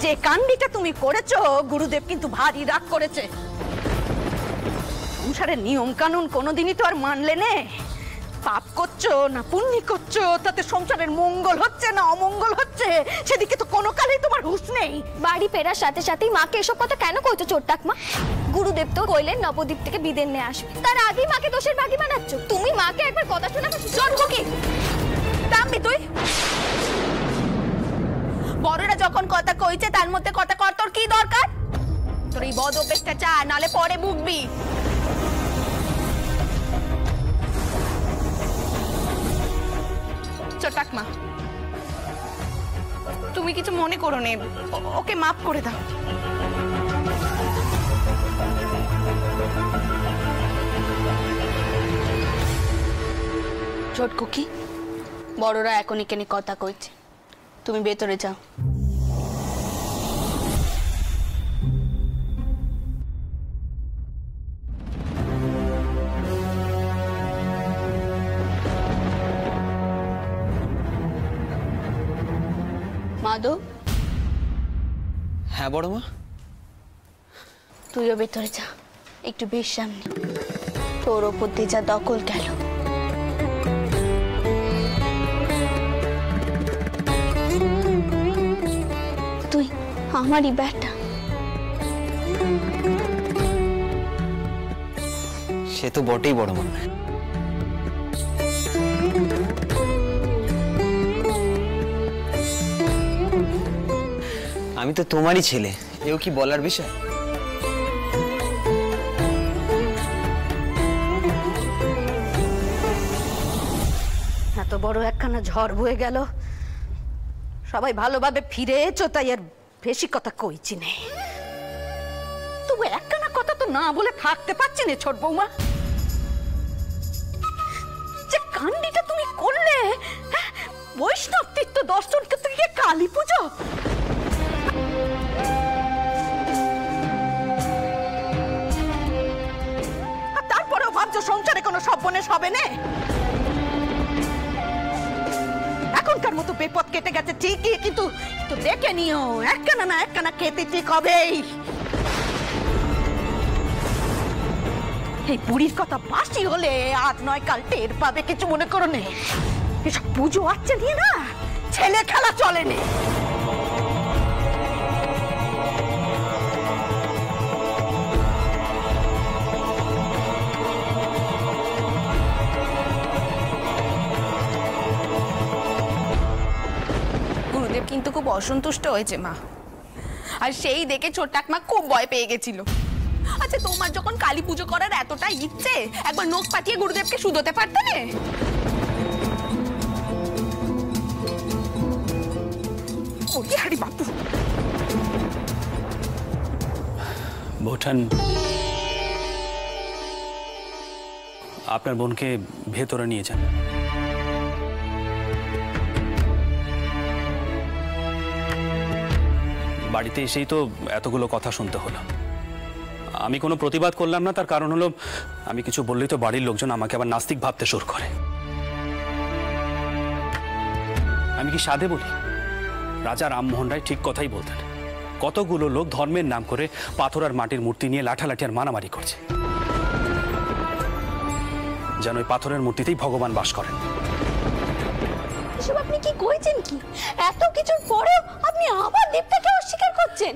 যে কাণ্ডিটা তুমি করেছো গুরুদেব কিন্তু ভারী রাগ করেছে। সংসারের নিয়ম কানুন কোনোদিনই তো আর মানলে নে। পাপ করছো না পুণ্য করছো, তাতে সংসারের মঙ্গল হচ্ছে না অমঙ্গল হচ্ছে, সেদিকে তো কোনো কালেই তোমার হুঁশ নেই। বাড়ি ফেরার সাথে সাথেই মাকে এসব কথা কেন কইছো ছোট্টাক মা? গুরুদেব তো কইলেন নবদ্বীপ থেকে বিদেন নিয়ে আসবে, তার আগেই মাকে দোষের ভাগী বানাচ্ছ। তুমি মাকে একবার কথা শোনা চলবো কি? দাম্বি তুই। বড়রা যখন কথা কইছে তার মধ্যে কথা কর, তোর কি দরকার? তোর এই বদ অভ্যেসটা চা, নালে পরে ভুগবি। ছোট্টাক মা, তুমি কিছু মনে করো নে, ওকে মাফ করে দাও। ছোট কুকি, বড়রা এখনই কেন কথা কইছে, তুমি ভেতরে যাও। মাধব। হ্যাঁ বড় মা। তুইও ভেতরে যা, একটু বিশ্রাম নে। তোর ওপর দিয়ে যা দখল গেল। তুই আমারই বেটা। সে তো বটেই বড় মা। আমি তো তোমারই ছেলে, এও কি বলার বিষয়? এত বড় একখানা ঝড় বয়ে গেল, সবাই ভালোভাবে ফিরে এসো, তাই আর বেশি কথা কইছি নে। তবু একখানা কথা তো না বলে থাকতে পারছি না ছোট বৌমা। যে কাণ্ডিটা তুমি করলে, বৈষ্ণব তীর্থ দর্শন করতে গিয়ে কালী পুজো। তারপরেও ভাবছো সংসারে কোনো সর্বনাশ হবে না। এখনকার মতো বিপদ কেটে গেছে ঠিকই, কিন্তু দেখে নিও একখানা না একখানা খেতে ঠিক হবেই। এই বুড়ির কথা বাসি হলে আজ নয় কাল টের পাবে, কিছু মনে করো নে। এসব পুজো আচ্ছে নিয়ে না ছেলে খেলা চলে নে। গুরুদেব কিন্তু খুব অসন্তুষ্ট হয়েছে মা, আর সেই দেখে ছোট্টাক মা খুব ভয় পেয়ে গেছিল। আচ্ছা তোমার যখন কালী পুজো করার এতটা ইচ্ছে, একবার নখ পাঠিয়ে গুরুদেবকে শুধোতে পারতে না? ওরে হরি বাপু। ভুটান, আপনার বোনকে ভেতরে নিয়ে যান। বাড়িতে এসেই তো এতগুলো কথা শুনতে হলো। আমি কোনো প্রতিবাদ করলাম না, তার কারণ হলো আমি কিছু বললেই তো বাড়ির লোকজন আমাকে আবার নাস্তিক ভাবতে শুরু করে। আমি কি সাধে বলি? রাজা রামমোহন রায় ঠিক কথাই বলতেন, কতগুলো লোক ধর্মের নাম করে পাথর আর মাটির মূর্তি নিয়ে লাঠালাঠি আর মারামারি করছে, যেন ওই পাথরের মূর্তিতেই ভগবান বাস করেন। এসব আপনি কি কইছেন কি? এত কিছুর পরেও আপনি আবার দেবতাকে অস্বীকার করছেন?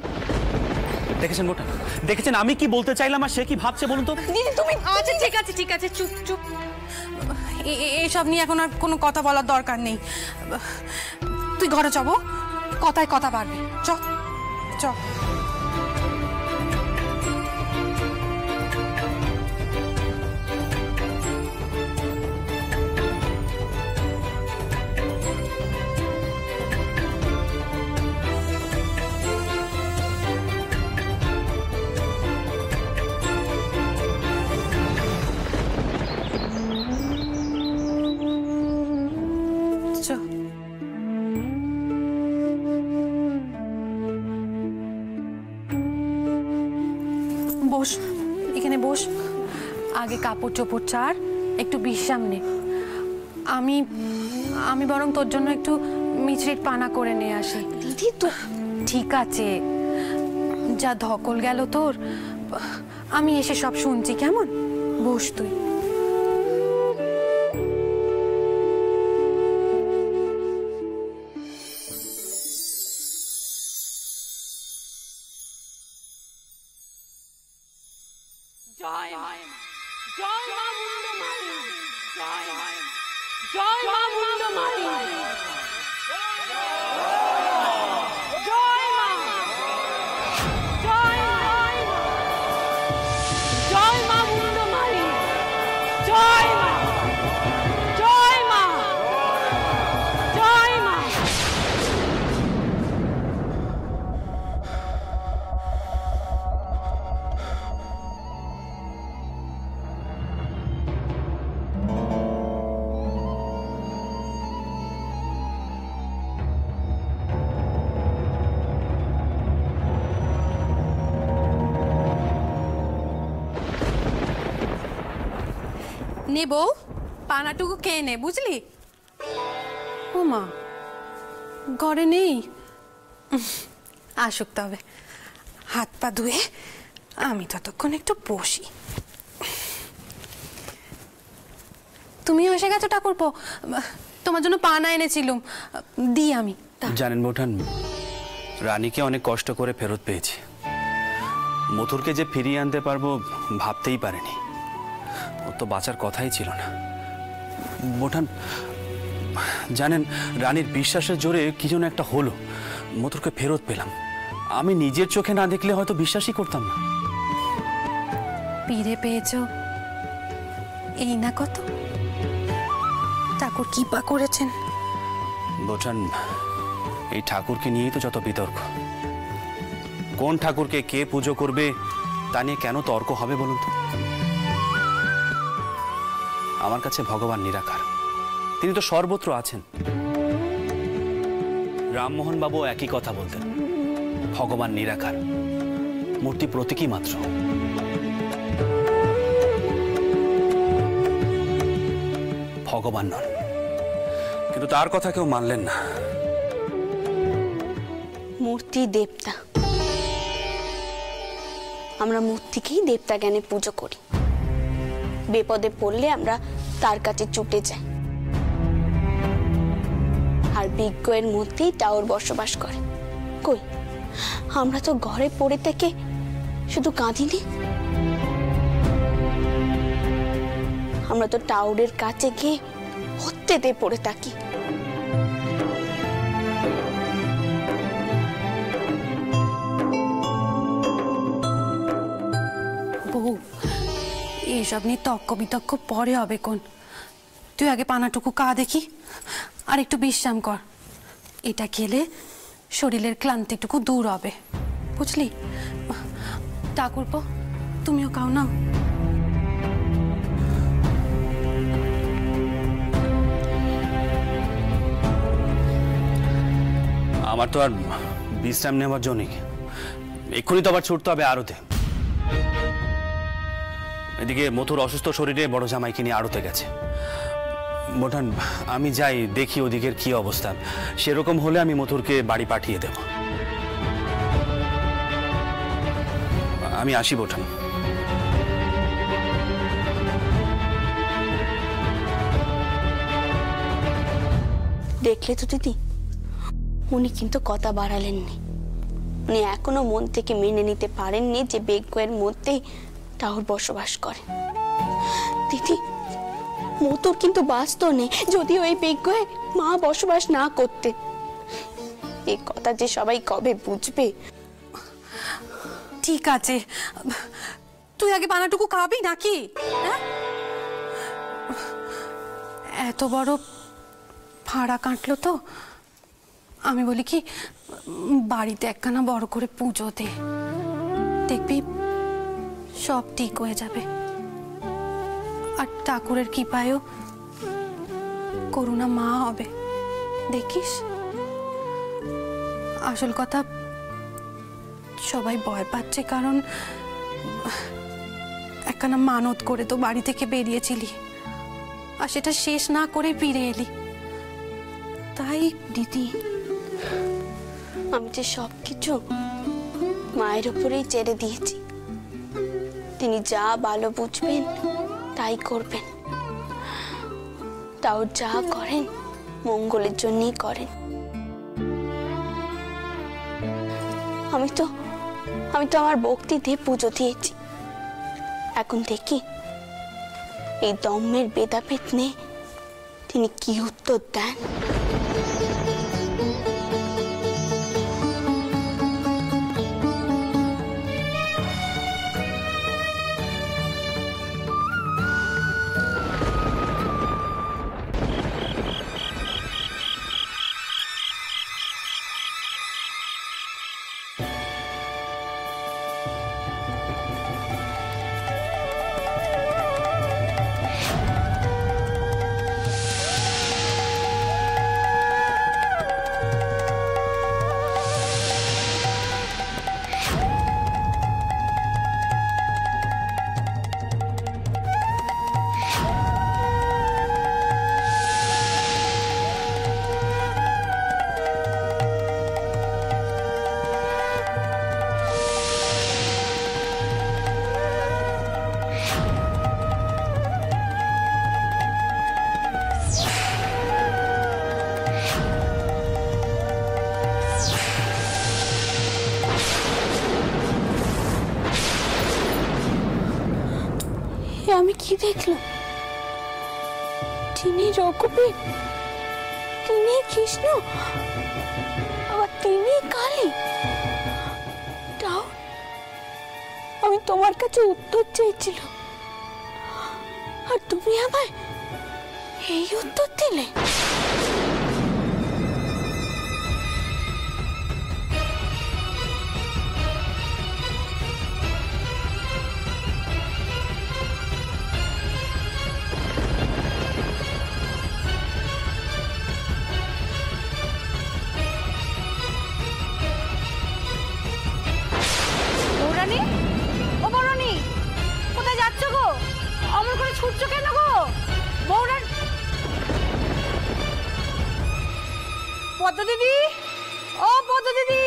দেখেছেন মোটা, দেখেছেন আমি কি বলতে চাইলাম আর সে কি ভাবছে বলুন তো। দিদি তুমি, আচ্ছা ঠিক আছে চুপ চুপ, এসব নিয়ে এখন আর কোনো কথা বলার দরকার নেই। তুই ঘরে যাবো, কথায় কথা বাড়বে। চ চ। বস, এখানে বস। আগে কাপড় চোপড় ছাড়, একটু বিশ্রাম নে। আমি বরং তোর জন্য একটু মিছরির পানা করে নিয়ে আসি। দিদি তো ঠিক আছে, যা ধকল গেল তোর, আমি এসে সব শুনছি, কেমন? বস তুই। নে বউ, পানাটুকু খেয়ে নে, বুঝলি? ও মা, ঘরে নেই? আসুক তবে, হাত পা ধুয়ে আমি ততক্ষণ একটু বসি। তুমিও এসে গেছো ঠাকুরপো, তোমার জন্য পানা এনেছিলুম, দিই আমি। জানেন বৌঠান, রানীকে অনেক কষ্ট করে ফেরত পেয়েছি। মথুরকে যে ফিরিয়ে আনতে পারবো ভাবতেই পারিনি। ও তো বাঁচার কথাই ছিল না। বৌঠান জানেন, রানীর বিশ্বাসের জোরে কি যেন একটা হলো, মথুরকে ফেরত পেলাম। আমি নিজের চোখে না দেখলে হয়তো বিশ্বাসই করতাম না। ফিরে পেয়েছো, এই না কত। ঠাকুর কি পা করেছেন? বৌঠান, এই ঠাকুরকে নিয়েই তো যত বিতর্ক। কোন ঠাকুরকে কে পুজো করবে তা নিয়ে কেন তর্ক হবে বলুন তো? আমার কাছে ভগবান নিরাকার, তিনি তো সর্বত্র আছেন। রামমোহন বাবু একই কথা বলতেন, ভগবান নিরাকার, মূর্তি প্রতীকী মাত্র। ভগবান নন। কিন্তু তার কথা কেউ মানলেন না। মূর্তি দেবতা, আমরা মূর্তিকেই দেবতা জ্ঞানে পুজো করি। বিপদে পড়লে আমরা তার কাছে ছুটে যাই। আর বিজ্ঞের মধ্যেই টাওর বসবাস করে। কই, আমরা তো ঘরে পড়ে থেকে শুধু কাঁদিনি, আমরা তো টাওরের কাছে গিয়ে হত্যেতে পড়ে থাকি। বউ, এইসব নিয়ে তক্ক বিতক্ক পরে হবে কোন। তুই আগে পানাটুকু কা দেখি, আর একটু বিশ্রাম কর। এটা খেলে শরীরের ক্লান্তিটুকু দূর হবে, বুঝলি? ঠাকুরপো, তুমিও খাও না। আমার তো আর বিশ্রাম নেওয়ার জন্য এক্ষুনি তো আবার ছুটতে হবে আড়তে। এদিকে মথুর অসুস্থ শরীরে বড় জামাইকে নিয়ে আড়তে গেছে। বৌঠান, আমি যাই দেখি ওদিকের কি অবস্থা। সেরকম হলে আমি মথুরকে বাড়ি পাঠিয়ে দেব। আমি আসি বৌঠান। দেখলে তো দিদি, উনি কিন্তু কথা বাড়ালেননি। উনি এখনো মন থেকে মেনে নিতে পারেননি যে বিজ্ঞের মধ্যেই টাওর বসবাস করে। দিদি, মথুর কিন্তু বাঁচত নেই যদিও এই বিজ্ঞে মা বসবাস না করতে। এই কথা যে সবাই কবে বুঝবে? ঠিক আছে, তুই আগে পানাটুকু খাবি নাকি? এত বড় ফাড়া কাটলো তো, আমি বলি কি, বাড়িতে একখানা বড় করে পুজো দে, দেখবি সব ঠিক হয়ে যাবে। আর ঠাকুরের কৃপায়ও করুণা মা হবে, দেখিস। আসল কথা, সবাই ভয় পাচ্ছে কারণ একখানা মানত করে তো বাড়ি থেকে বেরিয়েছিলি, আর সেটা শেষ না করে ফিরে এলি। তাই দিদি, আমি যে সবকিছু মায়ের উপরেই ছেড়ে দিয়েছি। তিনি যা ভালো বুঝবেন তাই করবেন, তাও যা করেন মঙ্গলের জন্যই করেন। আমি তো আমার ভক্তি দিয়ে পুজো দিয়েছি। এখন দেখি এই দম্মের বেদাভেদ নিয়ে তিনি কি উত্তর দেন। আমি কি দেখলাম? তিনি রঘুবীর, তিনি কৃষ্ণ, আবার তিনি কালী। তাও আমি তোমার কাছে উত্তর চেয়েছিলাম, আর তুমি আমায় এই উত্তর দিলে। ছুটছো কেন গো বৌরা? পদ্ম দিদি, ও পদ্ম দিদি,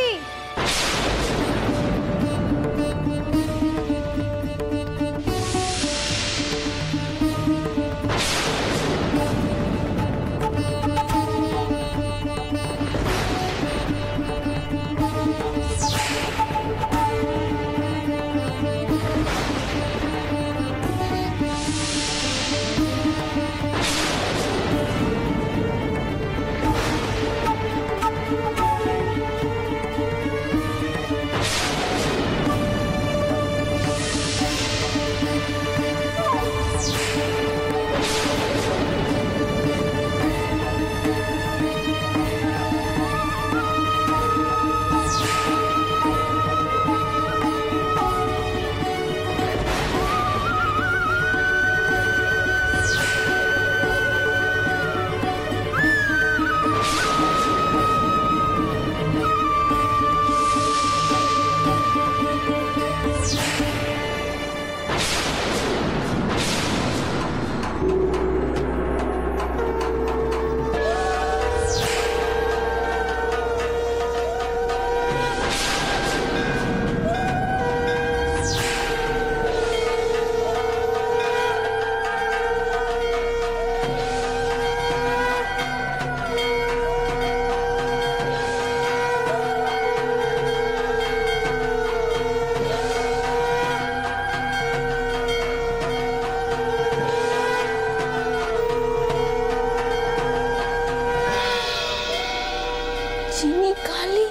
যিনি কালী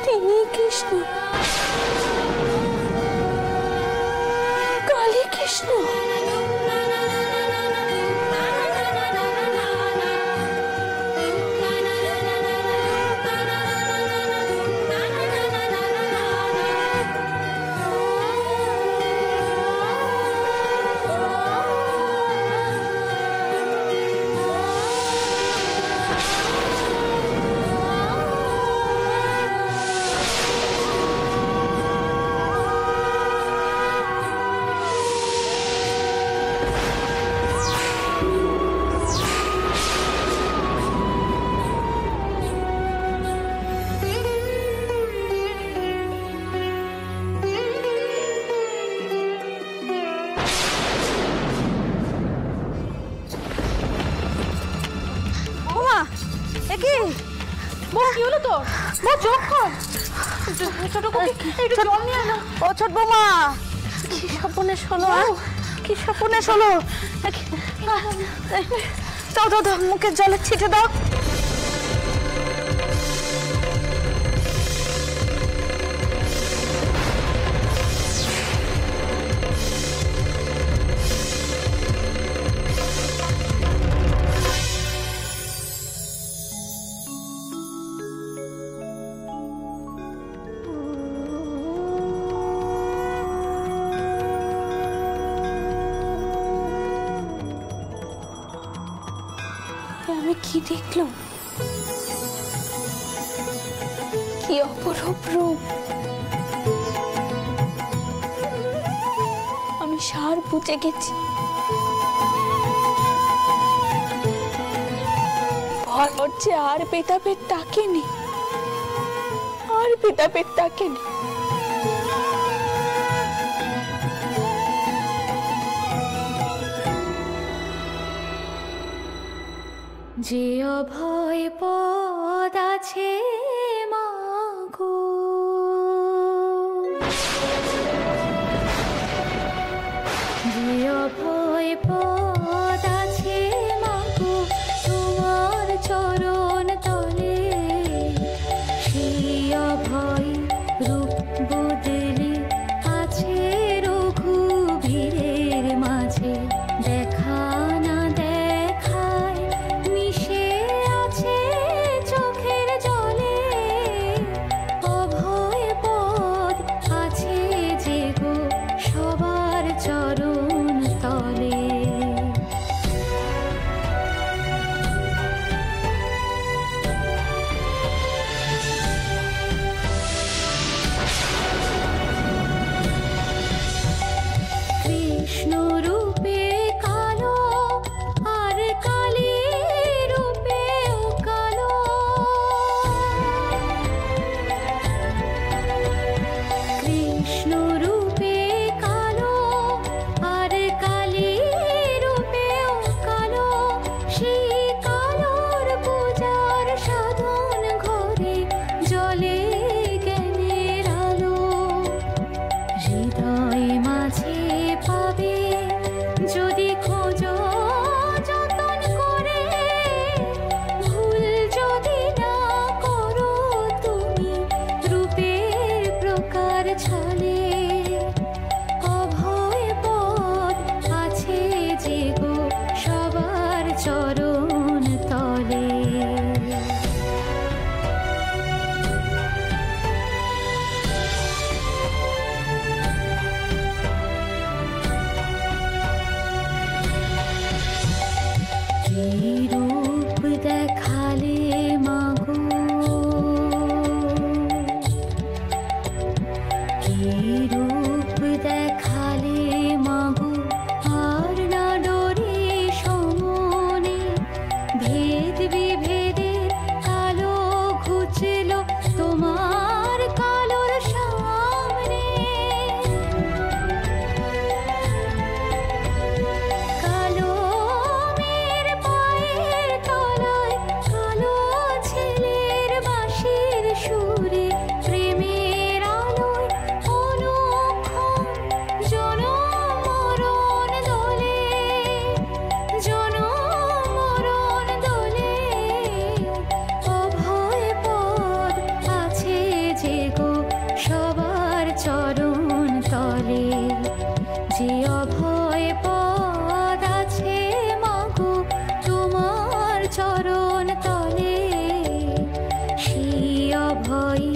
তিনি কৃষ্ণ, কালী কৃষ্ণ। তোর? বউ চোখ খোল। ছোট খুকি একটু জল নিয়ে আনো। ও ছোট বৌমা, কি সপনেশ হলো? কি সপনেশ হলো? দাও দাও দাও, মুখে জলের ছিটে দাও। আমি কি দেখলাম? কি অপরূপ রূপ! আমি সার বুঝে গেছি। ভর যে আর পেতাপের তাকেনি, আর পেতাপের তাকেনি। যে অভয় পদ আছে মাগো, যে অভয় পদ আছে মাগো তোমার চরণ তলে, সেই অভয় রূপ বদলে আছে রঘুবীরের মাঝে। দেখা না দেখায় মিশে আছে চোখের জলে, অভয় পদ আছে যে গো সবার চরণ তলে। কৃষ্ণ রূপে কালো আর কালী রূপে কালো, কৃষ্ণ রূপে কালো আর কালী রূপে কালো, সেই কালোর পূজার সাধন ঘরে জলে জ্ঞানের আলো। হৃদয় মাঝে পাবে যদি খোঁজো যতন করে, ভুল যদি না করো তুমি রূপের প্রকার ছলে, অভয় পদ আছে যে গো সবার চরণ তলে। কি রূপ দেখালে মাগো, কি রূপ দেখালে মাগো, আর না ডরে সমনে, ভেদ বিভেদের কালো ঘুচলো তোমার কালোর সামনে। কালো মেয়ের পায়ের তলায় কালো ছেলের বাঁশির সুরে, প্রেমের আলোয় অনুক্ষণ জনম মরণ দোলে, জনম মরণ দোলে। অভয় পদ আছে যে গো সবার চরণ তলে, যে অভয় পদ আছে মাগো তোমার চরণ তলে, সেই অভয়